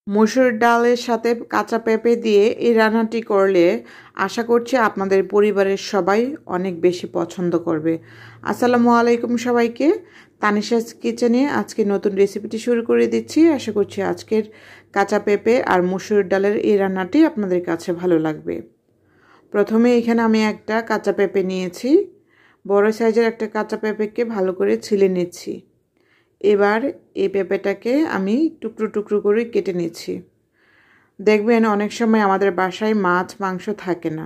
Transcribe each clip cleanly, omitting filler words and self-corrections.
মসুর ডালের সাথে কাঁচা পেঁপে দিয়ে এই রান্নাটি করলে আশা করছি আপনাদের পরিবারের সবাই অনেক বেশি পছন্দ করবে। আসসালামু আলাইকুম সবাইকে, তানিশাস কিচেনে আজকে নতুন রেসিপিটি শুরু করে দিচ্ছি। আশা করছি আজকের কাঁচা পেঁপে আর মসুর ডালের এই রান্নাটি আপনাদের কাছে ভালো লাগবে। প্রথমে এখানে আমি একটা কাঁচা পেঁপে নিয়েছি। বড় সাইজের একটা কাঁচা পেঁপেকে ভালো করে ছিলে নিচ্ছি। এবার এই পেঁপেটাকে আমি টুকরো টুকরো করে কেটে নিচ্ছি। দেখবেন অনেক সময় আমাদের বাসায় মাছ মাংস থাকে না,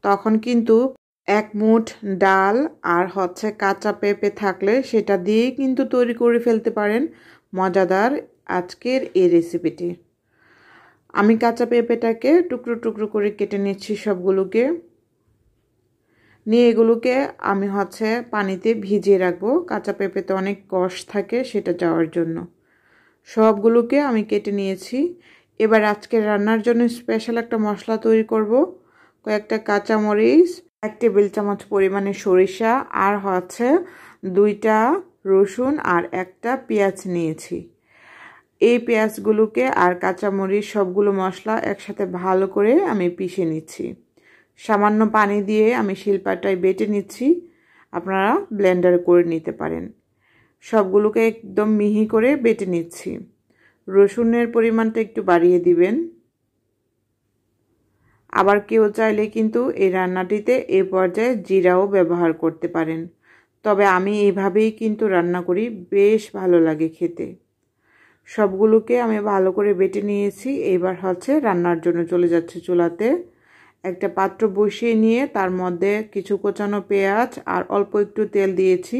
তখন কিন্তু এক মুঠ ডাল আর কাঁচা পেঁপে থাকলে সেটা দিয়েই কিন্তু তৈরি করে ফেলতে পারেন মজাদার আজকের এই রেসিপিটি। আমি কাঁচা পেঁপেটাকে টুকরো টুকরো করে কেটে নিচ্ছি সবগুলোকে। নিয়ে এগুলোকে আমি পানিতে ভিজিয়ে রাখবো। কাঁচা পেঁপেতে অনেক কষ থাকে, সেটা যাওয়ার জন্য। সবগুলোকে আমি কেটে নিয়েছি। এবার আজকে রান্নার জন্য স্পেশাল একটা মশলা তৈরি করব। কয়েকটা কাঁচামরিচ, 1 টেবিল চামচ পরিমাণে সরিষা, আর 2টা রসুন আর একটা পেঁয়াজ নিয়েছি। এই পেঁয়াজগুলোকে আর কাঁচামরিচ সবগুলো মশলা একসাথে ভালো করে আমি পিষে নিচ্ছি। সামান্য পানি দিয়ে আমি শিলপাটায় বেটে নিচ্ছি, আপনারা ব্লেন্ডার করে নিতে পারেন। সবগুলোকে একদম মিহি করে বেটে নিচ্ছি। রসুনের পরিমাণটা একটু বাড়িয়ে দিবেন। আবার কেউ চাইলে কিন্তু এই রান্নাটিতে এই পর্যায়ে জিরাও ব্যবহার করতে পারেন, তবে আমি এইভাবেই কিন্তু রান্না করি, বেশ ভালো লাগে খেতে। সবগুলোকে আমি ভালো করে বেটে নিয়েছি। এবার রান্নার জন্য চলে যাচ্ছে চুলাতে। একটা পাত্র বসিয়ে নিয়ে তার মধ্যে কিছু কোচানো পেঁয়াজ আর অল্প একটু তেল দিয়েছি।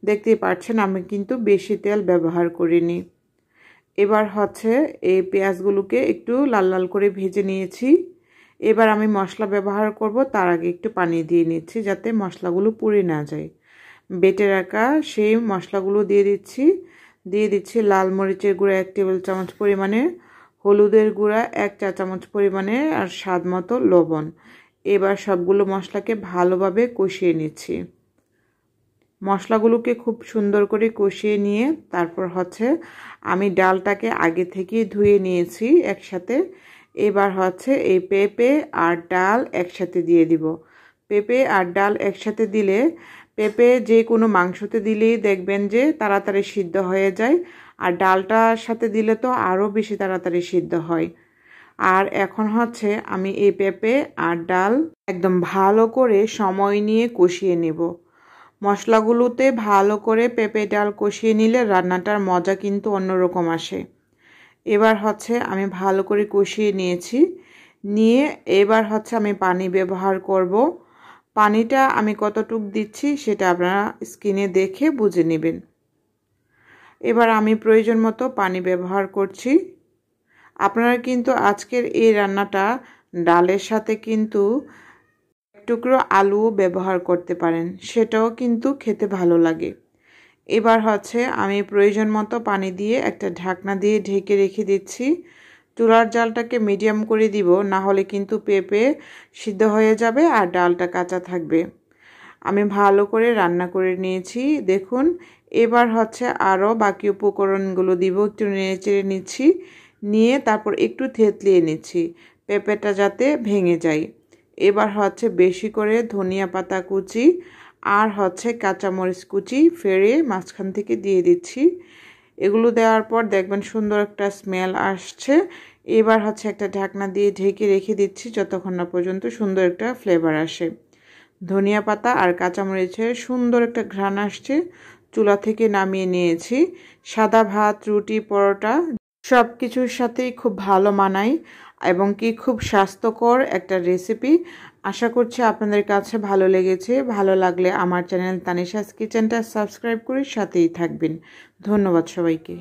দেখতেই পাচ্ছেন আমি কিন্তু বেশি তেল ব্যবহার করিনি। এবার এই পেঁয়াজগুলোকে একটু লাল লাল করে ভেজে নিয়েছি। এবার আমি মশলা ব্যবহার করব, তার আগে একটু পানি দিয়ে নিচ্ছি যাতে মশলাগুলো পুড়ে না যায়। বেটে রাখা সেই মশলাগুলো দিয়ে দিচ্ছি লাল মরিচের গুঁড়া 1 টেবিল চামচ পরিমাণে, হলুদের গুঁড়া 1 চা চামচ পরিমাণে, আর স্বাদ মতো লবণ। এবার সবগুলো মশলাকে ভালোভাবে কষিয়ে নিচ্ছি। মশলাগুলোকে খুব সুন্দর করে কষিয়ে নিয়ে তারপর আমি ডালটাকে আগে থেকে ধুয়ে নিয়েছি একসাথে। এবার এই পেঁপে আর ডাল একসাথে দিয়ে দিব। পেঁপে আর ডাল একসাথে দিলে, পেঁপে যে কোনো মাংসতে দিলেই দেখবেন যে তাড়াতাড়ি সিদ্ধ হয়ে যায়, আর ডালটার সাথে দিলে তো আরও বেশি তাড়াতাড়ি সিদ্ধ হয়। আর এখন আমি এই পেঁপে আর ডাল একদম ভালো করে সময় নিয়ে কষিয়ে নেব। মশলাগুলোতে ভালো করে পেঁপে ডাল কষিয়ে নিলে রান্নাটার মজা কিন্তু অন্যরকম আসে। এবার আমি ভালো করে কষিয়ে নিয়ে এবার আমি পানি ব্যবহার করব। পানিটা আমি কতটুক দিচ্ছি সেটা আপনারা স্ক্রিনে দেখে বুঝে নেবেন। এবার আমি প্রয়োজন মতো পানি ব্যবহার করছি। আপনারা কিন্তু আজকের এই রান্নাটা ডালের সাথে কিন্তু টুকরো আলু ব্যবহার করতে পারেন, সেটাও কিন্তু খেতে ভালো লাগে। এবার আমি প্রয়োজন মতো পানি দিয়ে একটা ঢাকনা দিয়ে ঢেকে রেখে দিচ্ছি। চুলার জালটাকে মিডিয়াম করে দিব, না হলে কিন্তু পেঁপে সিদ্ধ হয়ে যাবে আর ডালটা কাঁচা থাকবে। আমি ভালো করে রান্না করে নিয়েছি দেখুন। এবার আরও বাকি উপকরণগুলো দিব, একটু নেড়েচেড়ে নিচ্ছি, নিয়ে তারপর একটু থেতলিয়ে নিচ্ছি পেঁপেটা যাতে ভেঙে যায়। এবার বেশি করে ধনিয়া পাতা কুচি আর কাঁচামরিচ কুচি ফেড়ে মাঝখান থেকে দিয়ে দিচ্ছি। এগুলো দেওয়ার পর দেখবেন সুন্দর একটা স্মেল আসছে। এবার একটা ঢাকনা দিয়ে ঢেকে রেখে দিচ্ছি যতক্ষণ না পর্যন্ত সুন্দর একটা ফ্লেভার আসে। ধনিয়া পাতা আর কাঁচামরিচের সুন্দর একটা ঘ্রাণ আসছে। চুলা থেকে নামিয়ে নিয়েছি। সাদা ভাত, রুটি, পরোটা সব কিছুর সাথেই খুব ভালো মানায় এবং খুব স্বাস্থ্যকর একটা রেসিপি। আশা করছি আপনাদের কাছে ভালো লেগেছে। ভালো লাগলে আমার চ্যানেল তানিশাস কিচেনটা সাবস্ক্রাইব করে সাথেই থাকবেন। ধন্যবাদ সবাইকে।